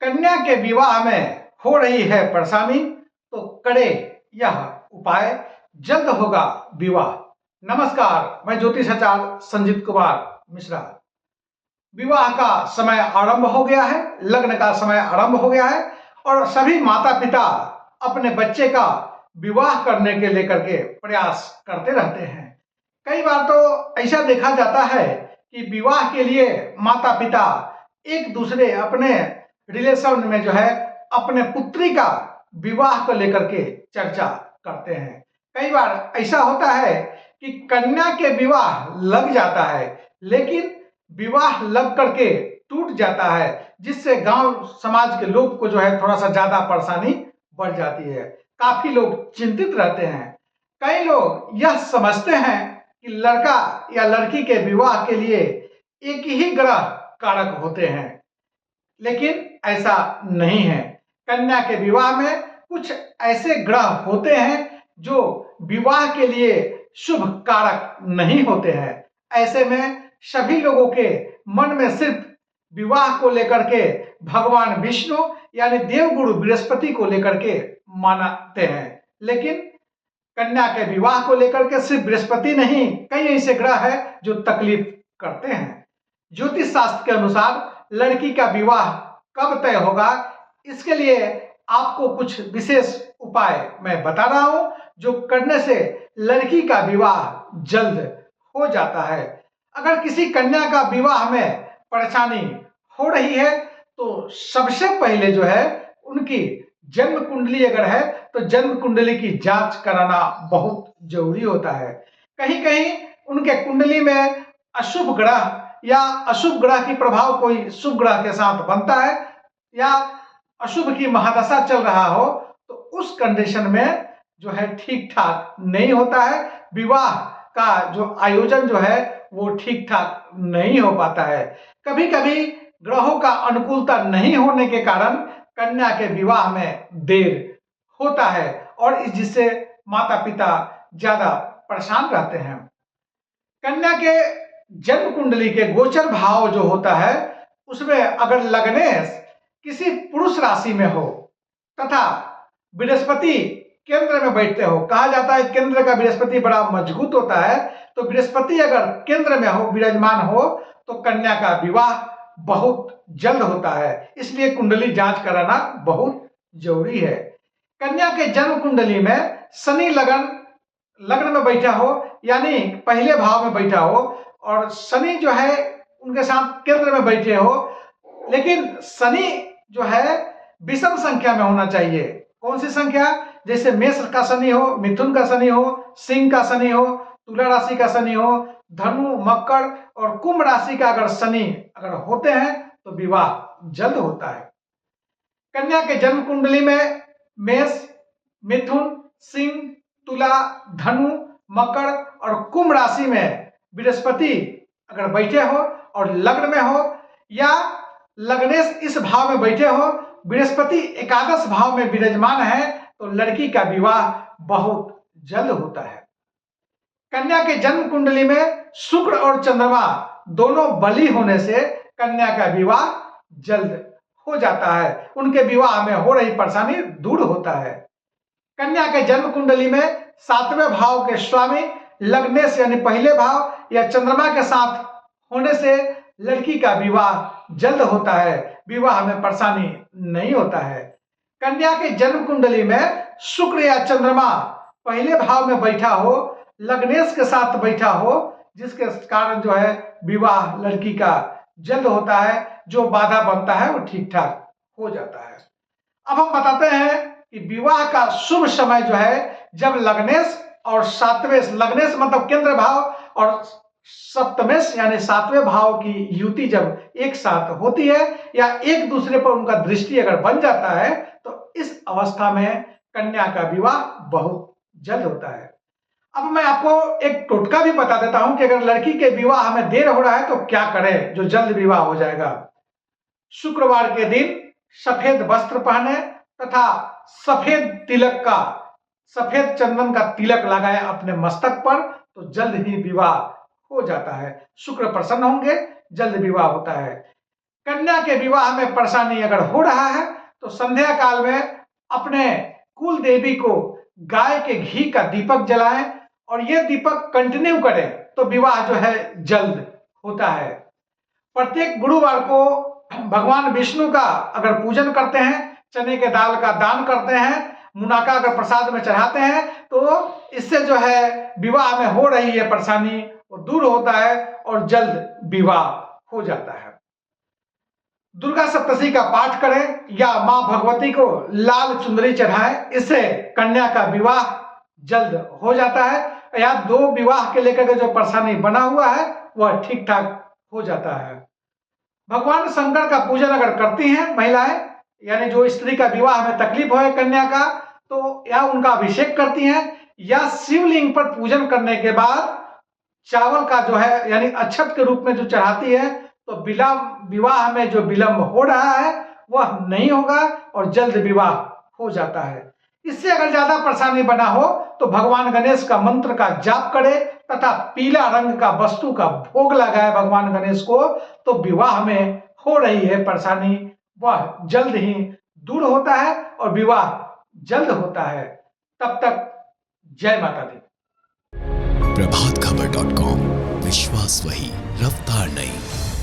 कन्या के विवाह में हो रही है परेशानी, तो करे यह उपाय, जल्द होगा विवाह। नमस्कार, मैं ज्योतिषाचार्य संजीत कुमार मिश्रा। विवाह का समय आरंभ हो गया है, लग्न का समय आरंभ हो गया है और सभी माता पिता अपने बच्चे का विवाह करने के लेकर के प्रयास करते रहते हैं। कई बार तो ऐसा देखा जाता है कि विवाह के लिए माता पिता एक दूसरे अपने रिलेशन में अपने पुत्री का विवाह को लेकर के चर्चा करते हैं। कई बार ऐसा होता है कि कन्या के विवाह लग जाता है, लेकिन विवाह लग करके टूट जाता है, जिससे गांव समाज के लोग को थोड़ा सा ज्यादा परेशानी बढ़ जाती है। काफी लोग चिंतित रहते हैं। कई लोग यह समझते हैं कि लड़का या लड़की के विवाह के लिए एक ही ग्रह कारक होते हैं, लेकिन ऐसा नहीं है। कन्या के विवाह में कुछ ऐसे ग्रह होते हैं जो विवाह के लिए शुभ कारक नहीं होते हैं। ऐसे में सभी लोगों के मन में सिर्फ विवाह को लेकर के भगवान विष्णु यानी देवगुरु बृहस्पति को लेकर के मानते हैं, लेकिन कन्या के विवाह को लेकर के सिर्फ बृहस्पति नहीं, कई ऐसे ग्रह हैं जो तकलीफ करते हैं। ज्योतिष शास्त्र के अनुसार लड़की का विवाह कब तय होगा, इसके लिए आपको कुछ विशेष उपाय मैं बता रहा हूं, जो करने से लड़की का विवाह जल्द हो जाता है। अगर किसी कन्या का विवाह में परेशानी हो रही है तो सबसे पहले उनकी जन्म कुंडली अगर है तो जन्म कुंडली की जांच कराना बहुत जरूरी होता है। कहीं कहीं उनके कुंडली में अशुभ ग्रह या अशुभ ग्रह की प्रभाव कोई शुभ ग्रह के साथ बनता है या अशुभ की महादशा चल रहा हो, तो उस कंडीशन में ठीक ठाक नहीं होता है। विवाह का आयोजन वो ठीक ठाक नहीं हो पाता है। कभी कभी ग्रहों का अनुकूलता नहीं होने के कारण कन्या के विवाह में देर होता है और जिससे माता पिता ज्यादा परेशान रहते हैं। कन्या के जन्म कुंडली के गोचर भाव जो होता है, उसमें अगर लग्नेश किसी पुरुष राशि में हो तथा बृहस्पति केंद्र में बैठते हो, कहा जाता है केंद्र का बृहस्पति बड़ा मजबूत होता है, तो बृहस्पति अगर केंद्र में हो, विराजमान हो, तो कन्या का विवाह बहुत जल्द होता है। इसलिए कुंडली जांच कराना बहुत जरूरी है। कन्या के जन्म कुंडली में शनि लग्न में बैठा हो, यानी पहले भाव में बैठा हो, और शनि उनके साथ केंद्र में बैठे हो, लेकिन शनि विषम संख्या में होना चाहिए। कौन सी संख्या? जैसे मेष का शनि हो, मिथुन का शनि हो, सिंह का शनि हो, तुला राशि का शनि हो, धनु, मकर और कुंभ राशि का अगर शनि होते हैं तो विवाह जल्द होता है। कन्या के जन्म कुंडली में मेष, मिथुन, सिंह, तुला, धनु, मकर और कुंभ राशि में बृहस्पति अगर बैठे हो और लग्न में हो, या लग्नेश इस भाव में बैठे हो, बृहस्पति एकादश भाव में विराजमान है, तो लड़की का विवाह बहुत जल्द होता है। कन्या के जन्म कुंडली में शुक्र और चंद्रमा दोनों बली होने से कन्या का विवाह जल्द हो जाता है। उनके विवाह में हो रही परेशानी दूर होता है। कन्या के जन्म कुंडली में 7वें भाव के स्वामी लग्नेश यानी पहले भाव या चंद्रमा के साथ होने से लड़की का विवाह जल्द होता है, विवाह में परेशानी नहीं होता है। कन्या के जन्म कुंडली में शुक्र या चंद्रमा पहले भाव में बैठा हो, लग्नेश के साथ बैठा हो, जिसके कारण विवाह लड़की का जल्द होता है, जो बाधा बनता है वो ठीक ठाक हो जाता है। अब हम बताते हैं कि विवाह का शुभ समय जब लग्नेश और सातवें, लग्नेश मतलब केंद्र भाव और सप्तमेश यानी 7वें भाव की युति जब एक साथ होती है या एक दूसरे पर उनका दृष्टि अगर बन जाता है, तो इस अवस्था में कन्या का विवाह बहुत जल्द होता है। अब मैं आपको एक टोटका भी बता देता हूं कि अगर लड़की के विवाह में देर हो रहा है तो क्या करें जो जल्द विवाह हो जाएगा। शुक्रवार के दिन सफेद वस्त्र पहने तथा सफेद चंदन का तिलक लगाए अपने मस्तक पर, तो जल्द ही विवाह हो जाता है। शुक्र प्रसन्न होंगे, जल्द विवाह होता है। कन्या के विवाह में परेशानी अगर हो रहा है तो संध्या काल में अपने कुल देवी को गाय के घी का दीपक जलाएं और ये दीपक कंटिन्यू करें तो विवाह जो है जल्द होता है। प्रत्येक गुरुवार को भगवान विष्णु का अगर पूजन करते हैं, चने के दाल का दान करते हैं, मुनाका अगर प्रसाद में चढ़ाते हैं तो इससे जो है विवाह में हो रही है परेशानी वो दूर होता है और जल्द विवाह हो जाता है। दुर्गा सप्तशती का पाठ करें या मां भगवती को लाल चुंदरी चढ़ाएं, इससे कन्या का विवाह जल्द हो जाता है या दो विवाह के लेकर के जो परेशानी बना हुआ है वह ठीक ठाक हो जाता है। भगवान शंकर का पूजन अगर करती हैं महिलाएं, यानी जो स्त्री का विवाह में तकलीफ हो कन्या का, तो या उनका अभिषेक करती हैं या शिवलिंग पर पूजन करने के बाद चावल का जो है यानी अक्षत के रूप में जो चढ़ाती है तो विवाह में जो विलंब हो रहा है वह नहीं होगा और जल्द विवाह हो जाता है। इससे अगर ज्यादा परेशानी बना हो तो भगवान गणेश का मंत्र का जाप करे तथा पीला रंग का वस्तु का भोग लगाए भगवान गणेश को, तो विवाह में हो रही है परेशानी वह जल्द ही दूर होता है और विवाह जल्द होता है। तब तक जय माता दी। प्रभातखबर.com, विश्वास वही, रफ्तार नहीं।